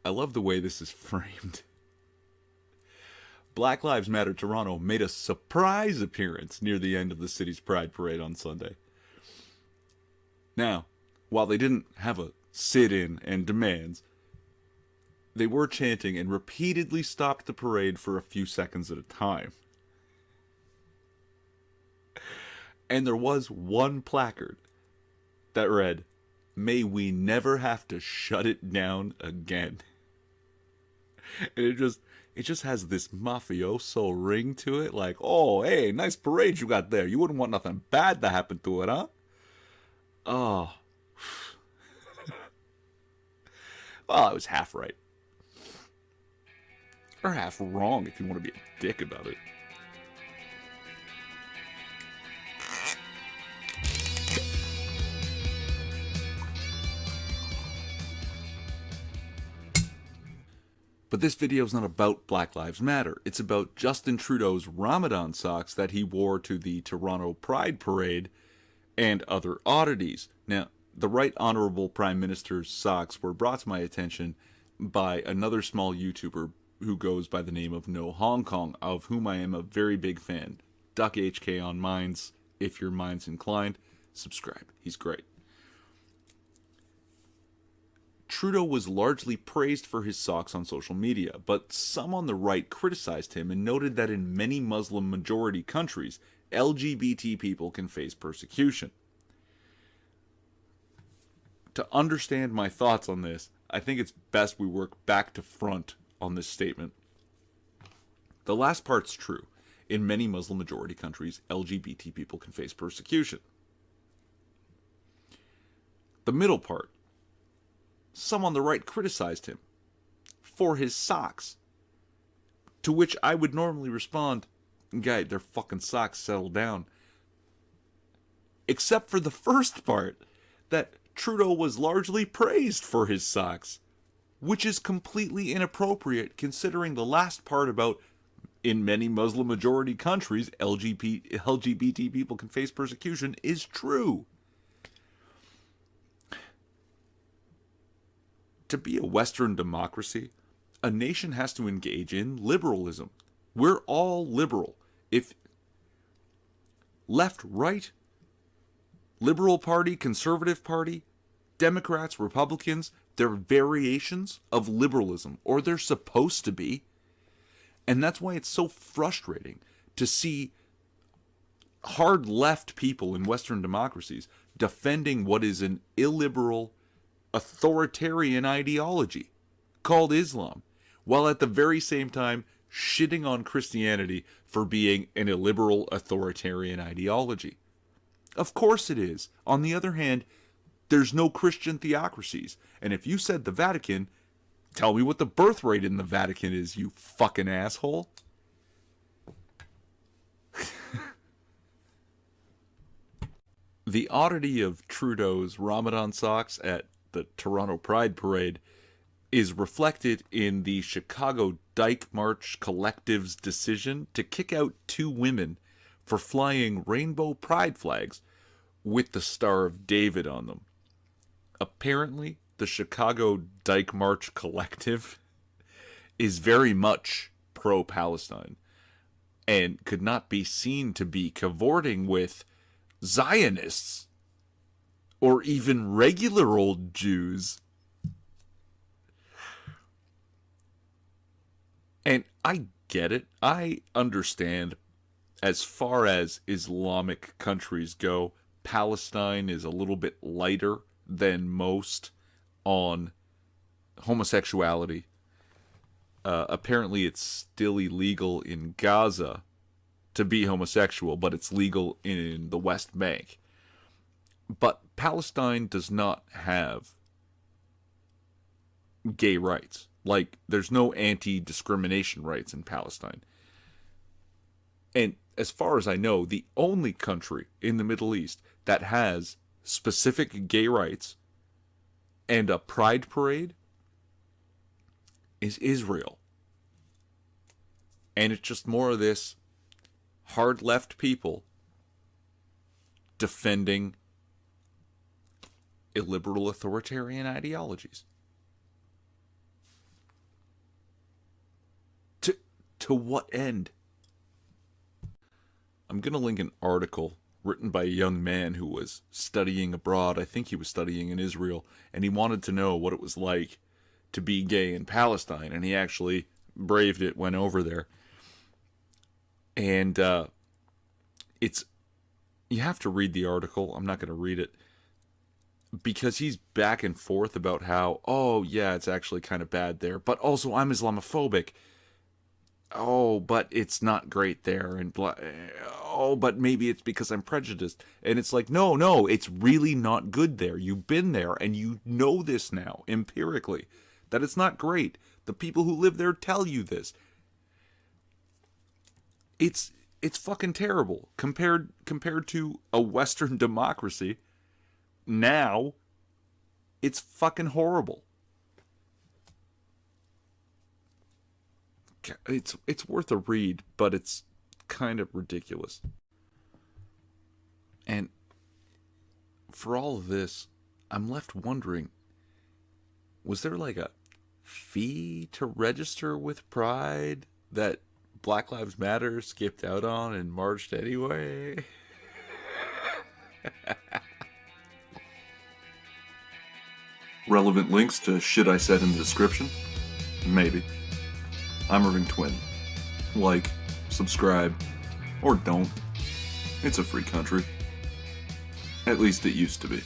I love the way this is framed. Black Lives Matter Toronto made a surprise appearance near the end of the city's Pride Parade on Sunday. Now, while they didn't have a sit-in and demands, they were chanting and repeatedly stopped the parade for a few seconds at a time. And there was one placard that read, "May we never have to shut it down again." And it just has this mafioso ring to it, like, oh, hey, nice parade you got there. You wouldn't want nothing bad to happen to it, huh? Oh. Well, I was half right. Or half wrong if you want to be a dick about it. But this video is not about Black Lives Matter. It's about Justin Trudeau's Ramadan socks that he wore to the Toronto Pride Parade and other oddities. Now, the Right Honourable Prime Minister's socks were brought to my attention by another small YouTuber who goes by the name of No Hong Kong, of whom I am a very big fan. Duck HK on Minds, if your mind's inclined, subscribe. He's great. Trudeau was largely praised for his socks on social media, but some on the right criticized him and noted that in many Muslim-majority countries, LGBT people can face persecution. To understand my thoughts on this, I think it's best we work back to front on this statement. The last part's true. In many Muslim-majority countries, LGBT people can face persecution. The middle part, some on the right criticized him for his socks. To which I would normally respond, guy, they're fucking socks, settle down. Except for the first part, that Trudeau was largely praised for his socks, which is completely inappropriate considering the last part about in many Muslim-majority countries, LGBT people can face persecution is true. To be a Western democracy, a nation has to engage in liberalism. We're all liberal. If left, right, Liberal Party, Conservative Party, Democrats, Republicans, they're variations of liberalism, or they're supposed to be. And that's why it's so frustrating to see hard left people in Western democracies defending what is an illiberal, authoritarian ideology called Islam, while at the very same time shitting on Christianity for being an illiberal, authoritarian ideology. Of course it is. On the other hand, there's no Christian theocracies. And if you said the Vatican, tell me what the birth rate in the Vatican is, you fucking asshole. The oddity of Trudeau's Ramadan socks at the Toronto Pride Parade is reflected in the Chicago Dyke March Collective's decision to kick out 2 women for flying rainbow pride flags with the Star of David on them. Apparently, the Chicago Dyke March Collective is very much pro-Palestine and could not be seen to be cavorting with Zionists or even regular old Jews. And I get it. I understand as far as Islamic countries go, Palestine is a little bit lighter than most on homosexuality. Apparently it's still illegal in Gaza to be homosexual, but it's legal in the West Bank. But Palestine does not have gay rights. Like, there's no anti-discrimination rights in Palestine. And as far as I know, the only country in the Middle East that has specific gay rights and a pride parade is Israel. And it's just more of this hard left people defending illiberal authoritarian ideologies. To what end? I'm going to link an article written by a young man who was studying abroad. I think he was studying in Israel, and he wanted to know what it was like to be gay in Palestine, and he actually braved it, went over there. And you have to read the article. I'm not going to read it, because he's back and forth about how, oh yeah, it's actually kind of bad there, but also I'm Islamophobic. Oh, but it's not great there, and oh, but maybe it's because I'm prejudiced. And it's like, no, it's really not good there. You've been there, and you know this now, empirically, that it's not great. The people who live there tell you this. It's fucking terrible compared to a Western democracy. Now, it's fucking horrible. It's worth a read, but it's kind of ridiculous. And for all of this, I'm left wondering, was there like a fee to register with Pride that Black Lives Matter skipped out on and marched anyway? Relevant links to shit I said in the description? Maybe. I'm Irving Twin. Like, subscribe, or don't. It's a free country. At least it used to be.